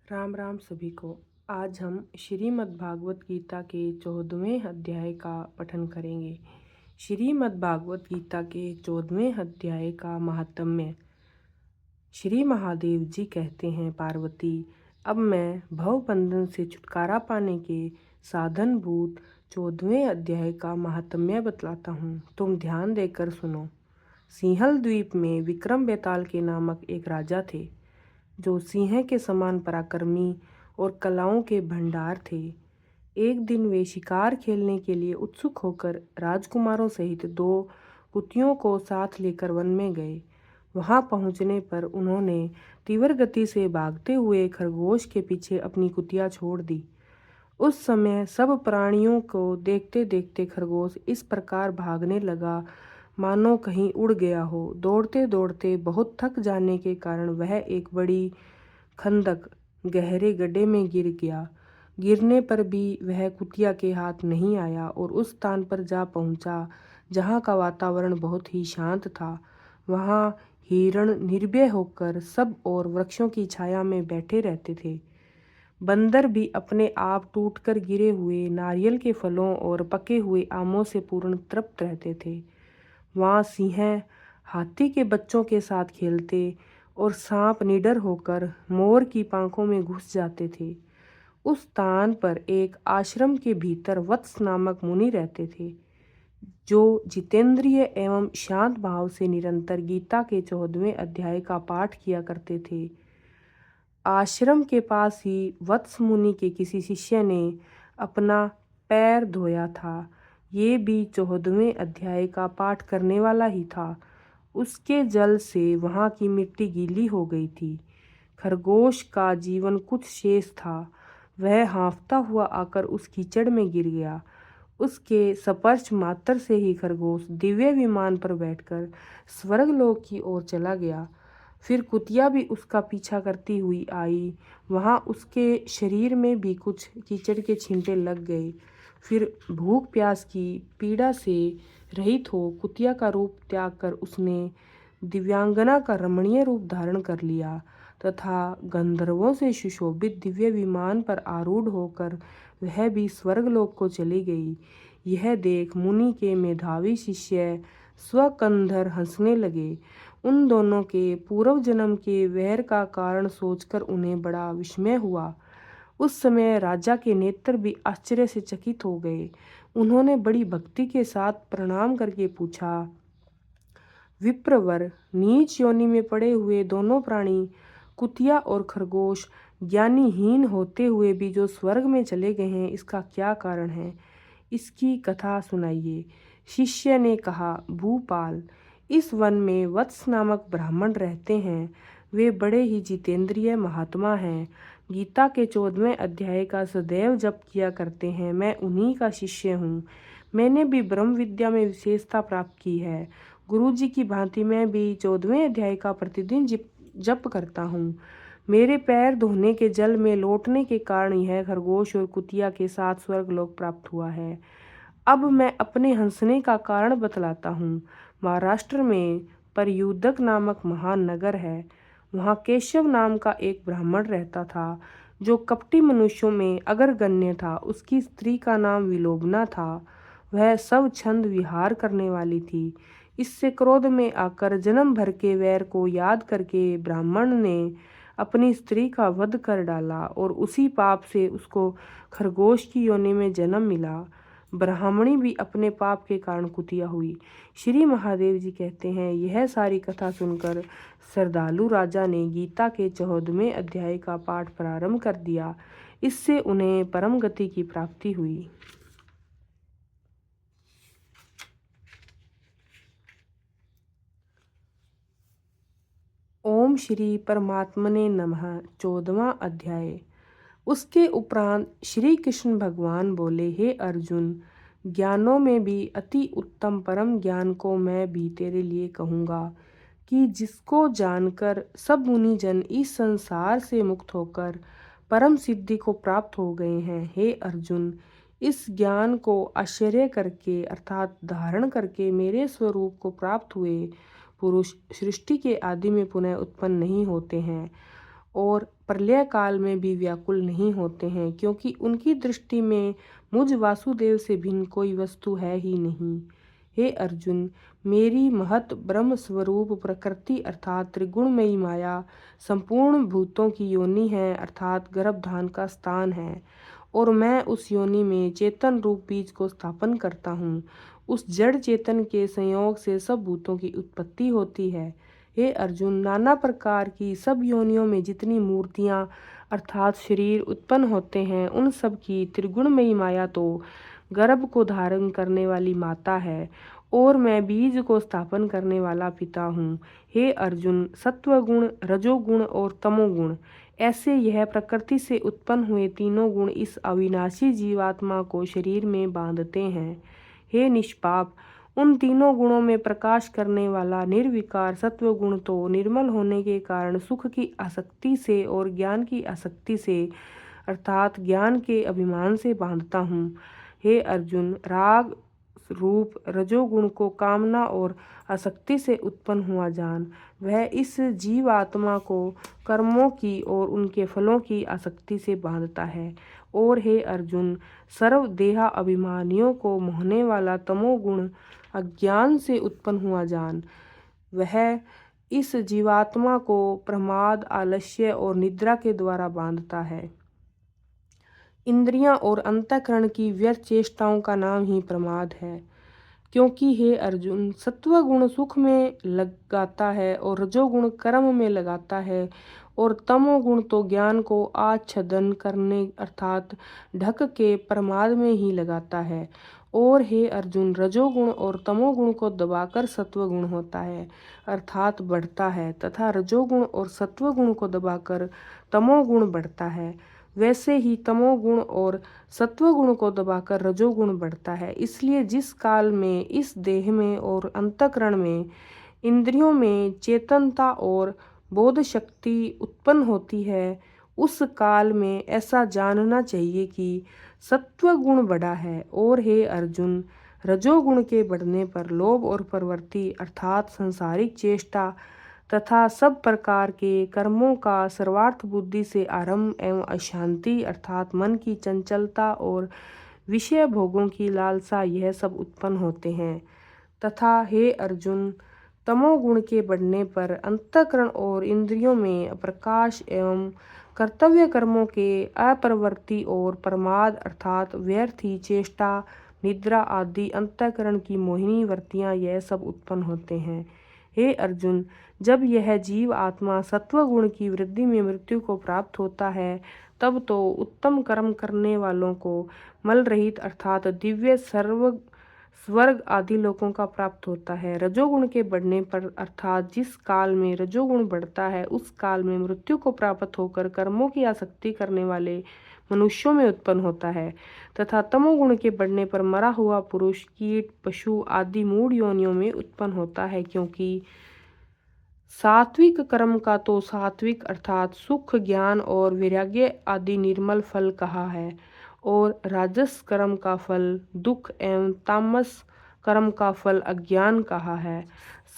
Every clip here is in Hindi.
राम राम सभी को। आज हम श्रीमद् भागवत गीता के 14वें अध्याय का पठन करेंगे। श्रीमद् भागवत गीता के 14वें अध्याय का महात्म्य। श्री महादेव जी कहते हैं, पार्वती, अब मैं भव बंधन से छुटकारा पाने के साधन भूत 14वें अध्याय का महात्म्य बतलाता हूँ। तुम ध्यान देकर सुनो। सिंहल द्वीप में विक्रम बेताल के नामक एक राजा थे, जो सिंह के समान पराक्रमी और कलाओं के भंडार थे। एक दिन वे शिकार खेलने के लिए उत्सुक होकर राजकुमारों सहित 2 कुतियों को साथ लेकर वन में गए। वहां पहुंचने पर उन्होंने तीव्र गति से भागते हुए खरगोश के पीछे अपनी कुतिया छोड़ दी। उस समय सब प्राणियों को देखते देखते खरगोश इस प्रकार भागने लगा मानो कहीं उड़ गया हो। दौड़ते दौड़ते बहुत थक जाने के कारण वह एक बड़ी खंदक गहरे गड्ढे में गिर गया। गिरने पर भी वह कुतिया के हाथ नहीं आया और उस स्थान पर जा पहुंचा जहां का वातावरण बहुत ही शांत था। वहां हिरण निर्भय होकर सब और वृक्षों की छाया में बैठे रहते थे। बंदर भी अपने आप टूटकर गिरे हुए नारियल के फलों और पके हुए आमों से पूर्ण तृप्त रहते थे। वहाँ सिंह हाथी के बच्चों के साथ खेलते और सांप निडर होकर मोर की पांखों में घुस जाते थे। उस स्थान पर एक आश्रम के भीतर वत्स नामक मुनि रहते थे, जो जितेंद्रिय एवं शांत भाव से निरंतर गीता के 14वें अध्याय का पाठ किया करते थे। आश्रम के पास ही वत्स मुनि के किसी शिष्य ने अपना पैर धोया था। ये भी 14वें अध्याय का पाठ करने वाला ही था। उसके जल से वहाँ की मिट्टी गीली हो गई थी। खरगोश का जीवन कुछ शेष था। वह हाँफता हुआ आकर उस कीचड़ में गिर गया। उसके स्पर्श मात्र से ही खरगोश दिव्य विमान पर बैठकर स्वर्गलोक की ओर चला गया। फिर कुतिया भी उसका पीछा करती हुई आई। वहाँ उसके शरीर में भी कुछ कीचड़ के छींटे लग गए। फिर भूख प्यास की पीड़ा से रहित हो कुतिया का रूप त्याग कर उसने दिव्यांगना का रमणीय रूप धारण कर लिया तथा गंधर्वों से सुशोभित दिव्य विमान पर आरूढ़ होकर वह भी स्वर्गलोक को चली गई। यह देख मुनि के मेधावी शिष्य स्वकंधर हंसने लगे। उन दोनों के पूर्व जन्म के वैर का कारण सोचकर उन्हें बड़ा विस्मय हुआ। उस समय राजा के नेत्र भी आश्चर्य से चकित हो गए। उन्होंने बड़ी भक्ति के साथ प्रणाम करके पूछा, विप्रवर, नीच योनि में पड़े हुए दोनों प्राणी कुतिया और खरगोश ज्ञानीहीन होते हुए भी जो स्वर्ग में चले गए हैं, इसका क्या कारण है? इसकी कथा सुनाइए। शिष्य ने कहा, भूपाल, इस वन में वत्स नामक ब्राह्मण रहते हैं। वे बड़े ही जितेंद्रिय महात्मा हैं। गीता के 14वें अध्याय का सदैव जप किया करते हैं। मैं उन्हीं का शिष्य हूँ। मैंने भी ब्रह्म विद्या में विशेषता प्राप्त की है। गुरु जी की भांति मैं भी 14वें अध्याय का प्रतिदिन जप करता हूँ। मेरे पैर धोने के जल में लौटने के कारण यह खरगोश और कुतिया के साथ स्वर्गलोक प्राप्त हुआ है। अब मैं अपने हंसने का कारण बतलाता हूँ। महाराष्ट्र में परयुदक नामक महान नगर है। वहाँ केशव नाम का एक ब्राह्मण रहता था, जो कपटी मनुष्यों में अग्रगण्य था। उसकी स्त्री का नाम विलोबना था। वह सब छंद विहार करने वाली थी। इससे क्रोध में आकर जन्म भर के वैर को याद करके ब्राह्मण ने अपनी स्त्री का वध कर डाला और उसी पाप से उसको खरगोश की योनि में जन्म मिला। ब्राह्मणी भी अपने पाप के कारण कुतिया हुई। श्री महादेव जी कहते हैं, यह सारी कथा सुनकर श्रद्धालु राजा ने गीता के 14वें अध्याय का पाठ प्रारंभ कर दिया। इससे उन्हें परम गति की प्राप्ति हुई। ओम श्री परमात्मने नमः। 14वां अध्याय। उसके उपरांत श्री कृष्ण भगवान बोले, हे अर्जुन, ज्ञानों में भी अति उत्तम परम ज्ञान को मैं भी तेरे लिए कहूँगा कि जिसको जानकर सब मुनिजन इस संसार से मुक्त होकर परम सिद्धि को प्राप्त हो गए हैं। हे अर्जुन, इस ज्ञान को आश्चर्य करके अर्थात धारण करके मेरे स्वरूप को प्राप्त हुए पुरुष सृष्टि के आदि में पुनः उत्पन्न नहीं होते हैं और प्रलय काल में भी व्याकुल नहीं होते हैं, क्योंकि उनकी दृष्टि में मुझ वासुदेव से भिन्न कोई वस्तु है ही नहीं। हे अर्जुन, मेरी महत ब्रह्म स्वरूप प्रकृति अर्थात त्रिगुणमयी माया संपूर्ण भूतों की योनि है, अर्थात गर्भधान का स्थान है, और मैं उस योनि में चेतन रूप बीज को स्थापन करता हूँ। उस जड़ चेतन के संयोग से सब भूतों की उत्पत्ति होती है। हे अर्जुन, नाना प्रकार की सब योनियों में जितनी मूर्तियाँ अर्थात शरीर उत्पन्न होते हैं, उन सब की त्रिगुणमयी माया तो गर्भ को धारण करने वाली माता है, और मैं बीज को स्थापन करने वाला पिता हूँ। हे अर्जुन, सत्वगुण, रजोगुण और तमोगुण, ऐसे यह प्रकृति से उत्पन्न हुए तीनों गुण इस अविनाशी जीवात्मा को शरीर में बांधते हैं। हे निष्पाप, उन तीनों गुणों में प्रकाश करने वाला निर्विकार सत्वगुण तो निर्मल होने के कारण सुख की आसक्ति से और ज्ञान की आसक्ति से अर्थात ज्ञान के अभिमान से बांधता हूँ। हे अर्जुन, राग रूप रजोगुण को कामना और आसक्ति से उत्पन्न हुआ जान, वह इस जीवात्मा को कर्मों की और उनके फलों की आसक्ति से बांधता है। और हे अर्जुन, सर्व देहा अभिमानियों को मोहने वाला तमोगुण अज्ञान से उत्पन्न हुआ जान, वह इस जीवात्मा को प्रमाद, आलस्य और निद्रा के द्वारा बांधता है। इंद्रियां और अंतःकरण की व्यर्थ चेष्टाओं का नाम ही प्रमाद है, क्योंकि हे अर्जुन, सत्वगुण सुख में लगाता है और रजोगुण कर्म में लगाता है, और तमोगुण तो ज्ञान को आच्छादन करने अर्थात ढक के प्रमाद में ही लगाता है। और हे अर्जुन, रजोगुण और तमोगुण को दबाकर सत्वगुण होता है अर्थात बढ़ता है, तथा रजोगुण और सत्वगुण को दबाकर तमोगुण बढ़ता है। वैसे ही तमोगुण और सत्वगुण को दबाकर रजोगुण बढ़ता है। इसलिए जिस काल में इस देह में और अंतःकरण में इंद्रियों में चेतनता और बोध शक्ति उत्पन्न होती है, उस काल में ऐसा जानना चाहिए कि सत्वगुण बढ़ा है। और हे अर्जुन, रजोगुण के बढ़ने पर लोभ और प्रवृत्ति अर्थात संसारिक चेष्टा तथा सब प्रकार के कर्मों का सर्वार्थ बुद्धि से आरंभ एवं अशांति अर्थात मन की चंचलता और विषय भोगों की लालसा, यह सब उत्पन्न होते हैं। तथा हे अर्जुन, तमोगुण के बढ़ने पर अंतःकरण और इंद्रियों में प्रकाश एवं कर्तव्य कर्मों के अप्रवृत्ति और प्रमाद अर्थात व्यर्थ ही चेष्टा, निद्रा आदि अंतःकरण की मोहिनी वृत्तियाँ, यह सब उत्पन्न होते हैं। हे अर्जुन, जब यह जीव आत्मा सत्वगुण की वृद्धि में मृत्यु को प्राप्त होता है, तब तो उत्तम कर्म करने वालों को मल रहित अर्थात दिव्य स्वर्ग आदि लोकों का प्राप्त होता है। रजोगुण के बढ़ने पर अर्थात जिस काल में रजोगुण बढ़ता है, उस काल में मृत्यु को प्राप्त होकर कर्मों की आसक्ति करने वाले मनुष्यों में उत्पन्न होता है। तथा तमोगुण के बढ़ने पर मरा हुआ पुरुष, कीट, पशु आदि मूढ़ योनियों में उत्पन्न होता है, क्योंकि सात्विक कर्म का तो सात्विक अर्थात सुख, ज्ञान और वैराग्य आदि निर्मल फल कहा है, और राजस कर्म का फल दुख एवं तामस कर्म का फल अज्ञान कहा है।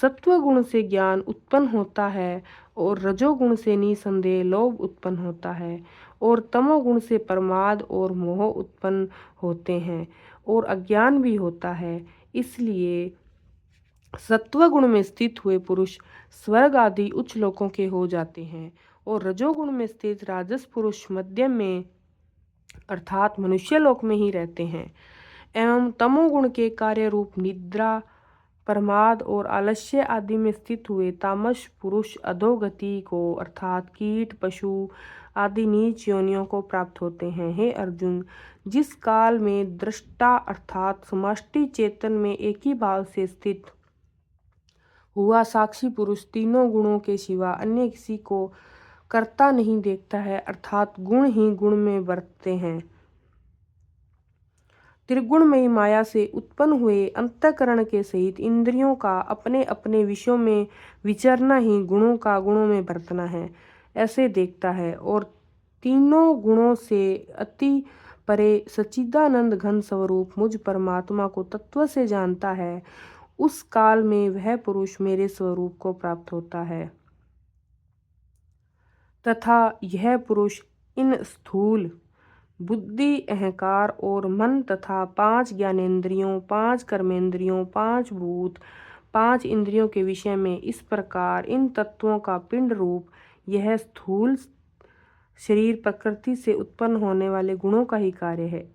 सत्वगुण से ज्ञान उत्पन्न होता है, और रजोगुण से निसंदेह लोभ उत्पन्न होता है, और तमोगुण से प्रमाद और मोह उत्पन्न होते हैं, और अज्ञान भी होता है। इसलिए सत्वगुण में स्थित हुए पुरुष स्वर्ग आदि उच्च लोकों के हो जाते हैं, और रजोगुण में स्थित राजस पुरुष मध्यम में अर्थात मनुष्य लोक में ही रहते हैं, एवं तमोगुण के कार्य रूप निद्रा, प्रमाद और आलस्य आदि में स्थित हुए तामस पुरुष अधोगति को अर्थात कीट, पशु आदि नीच योनियों को प्राप्त होते हैं। हे अर्जुन, जिस काल में दृष्टा अर्थात समष्टि चेतन में एक ही भाव से स्थित हुआ साक्षी पुरुष तीनों गुणों के सिवा अन्य किसी को कर्ता नहीं देखता है, अर्थात गुण ही गुण में बरतते हैं। त्रिगुणमयी माया से उत्पन्न हुए अंतःकरण के सहित इंद्रियों का अपने अपने विषयों में विचरना ही गुणों का गुणों में बरतना है, ऐसे देखता है, और तीनों गुणों से अति परे सच्चिदानंद घन स्वरूप मुझ परमात्मा को तत्व से जानता है। उस काल में वह पुरुष मेरे स्वरूप को प्राप्त होता है। तथा यह पुरुष इन स्थूल बुद्धि, अहंकार और मन तथा 5 ज्ञानेंद्रियों, 5 कर्मेंद्रियों, 5 भूत, 5 इंद्रियों के विषय में इस प्रकार इन तत्वों का पिंड रूप यह स्थूल शरीर प्रकृति से उत्पन्न होने वाले गुणों का ही कार्य है।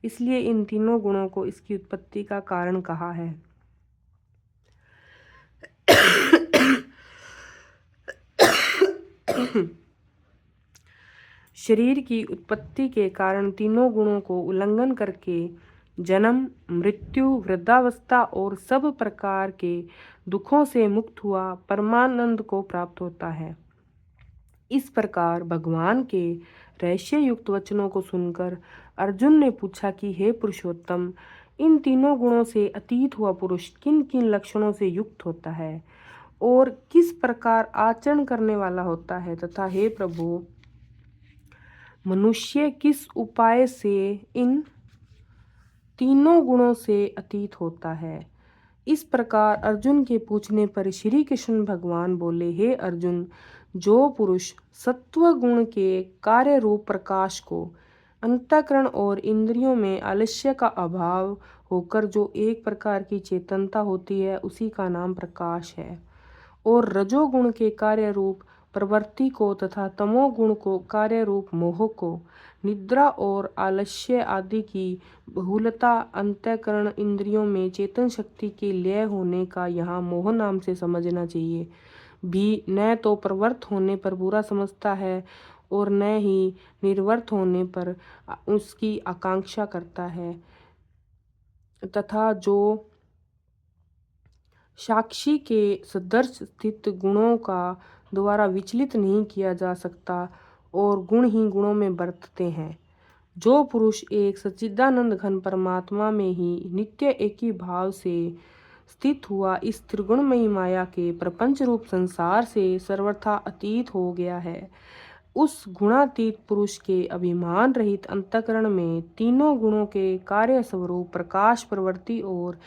इसलिए इन तीनों गुणों को इसकी उत्पत्ति का कारण कहा है। शरीर की उत्पत्ति के कारण तीनों गुणों को उल्लंघन करके जन्म, मृत्यु, वृद्धावस्था और सब प्रकार के दुखों से मुक्त हुआ परमानंद को प्राप्त होता है। इस प्रकार भगवान के रहस्य युक्त वचनों को सुनकर अर्जुन ने पूछा कि हे पुरुषोत्तम, इन तीनों गुणों से अतीत हुआ पुरुष किन किन लक्षणों से युक्त होता है और किस प्रकार आचरण करने वाला होता है, तथा हे प्रभु, मनुष्य किस उपाय से इन तीनों गुणों से अतीत होता है। इस प्रकार अर्जुन के पूछने पर श्री कृष्ण भगवान बोले, हे अर्जुन, जो पुरुष सत्व गुण के कार्य रूप प्रकाश को अंतःकरण और इंद्रियों में आलस्य का अभाव होकर जो एक प्रकार की चेतनता होती है, उसी का नाम प्रकाश है। और रजोगुण के कार्य रूप प्रवृत्ति को तथा तमोगुण को कार्य रूप मोह को, निद्रा और आलस्य आदि की बहुलता अंतःकरण इंद्रियों में चेतन शक्ति के लय होने का यहाँ मोह नाम से समझना चाहिए। भी न तो प्रवृत्त होने पर बुरा समझता है और न ही निर्वृत्त होने पर उसकी आकांक्षा करता है, तथा जो साक्षी के सदृश स्थित गुणों का द्वारा विचलित नहीं किया जा सकता और गुण ही गुणों में बरतते हैं। जो पुरुष एक सच्चिदानंद घन परमात्मा में ही नित्य एक ही भाव से स्थित हुआ इस त्रिगुणमयी माया के प्रपंच रूप संसार से सर्वथा अतीत हो गया है, उस गुणातीत पुरुष के अभिमान रहित अंतःकरण में तीनों गुणों के कार्य स्वरूप प्रकाश, प्रवृत्ति और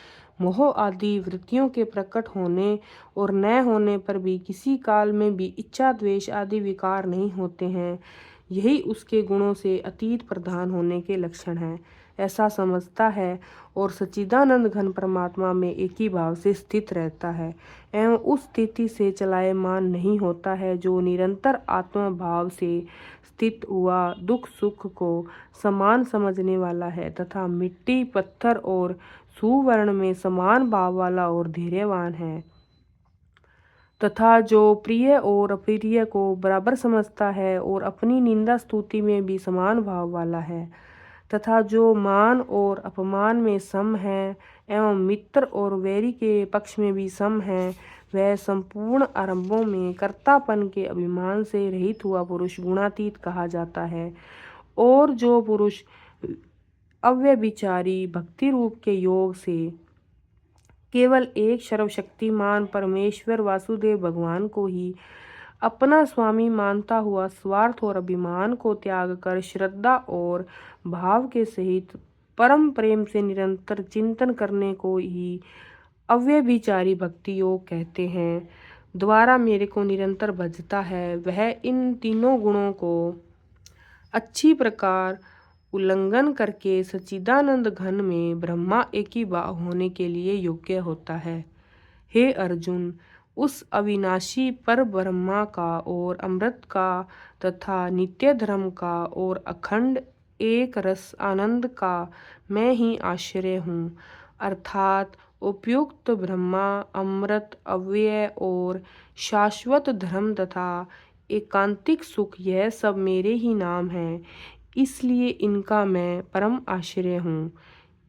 मोह आदि वृत्तियों के प्रकट होने और न होने पर भी किसी काल में भी इच्छा, द्वेष आदि विकार नहीं होते हैं। यही उसके गुणों से अतीत प्रधान होने के लक्षण हैं, ऐसा समझता है और सच्चिदानंद घन परमात्मा में एक ही भाव से स्थित रहता है एवं उस स्थिति से चलायमान नहीं होता है, जो निरंतर आत्मा भाव से स्थित हुआ दुख सुख को समान समझने वाला है तथा मिट्टी, पत्थर और सुवर्ण में समान भाव वाला और धैर्यवान है, तथा जो प्रिय और अप्रिय को बराबर समझता है और अपनी निंदा स्तुति में भी समान भाव वाला है, तथा जो मान और अपमान में सम है एवं मित्र और वैरी के पक्ष में भी सम है, वह संपूर्ण आरंभों में कर्तापन के अभिमान से रहित हुआ पुरुष गुणातीत कहा जाता है। और जो पुरुष अव्यभिचारी भक्ति रूप के योग से केवल एक सर्वशक्तिमान परमेश्वर वासुदेव भगवान को ही अपना स्वामी मानता हुआ स्वार्थ और अभिमान को त्याग कर श्रद्धा और भाव के सहित परम प्रेम से निरंतर चिंतन करने को ही अव्यभिचारी भक्ति योग कहते हैं, द्वारा मेरे को निरंतर भजता है, वह इन तीनों गुणों को अच्छी प्रकार उल्लंघन करके सच्चिदानंद घन में ब्रह्मा एक ही भाव होने के लिए योग्य होता है। हे अर्जुन, उस अविनाशी पर ब्रह्मा का और अमृत का तथा नित्य धर्म का और अखंड एक रस आनंद का मैं ही आश्रय हूँ, अर्थात उपयुक्त ब्रह्मा, अमृत, अव्यय और शाश्वत धर्म तथा एकांतिक सुख, यह सब मेरे ही नाम हैं, इसलिए इनका मैं परम आश्रय हूँ।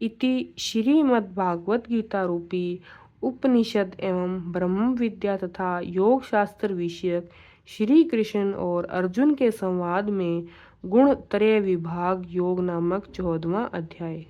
इति श्रीमद्भागवत गीता रूपी उपनिषद एवं ब्रह्म विद्या तथा योग शास्त्र विषयक श्री कृष्ण और अर्जुन के संवाद में गुण त्रय विभाग योग नामक 14वां अध्याय।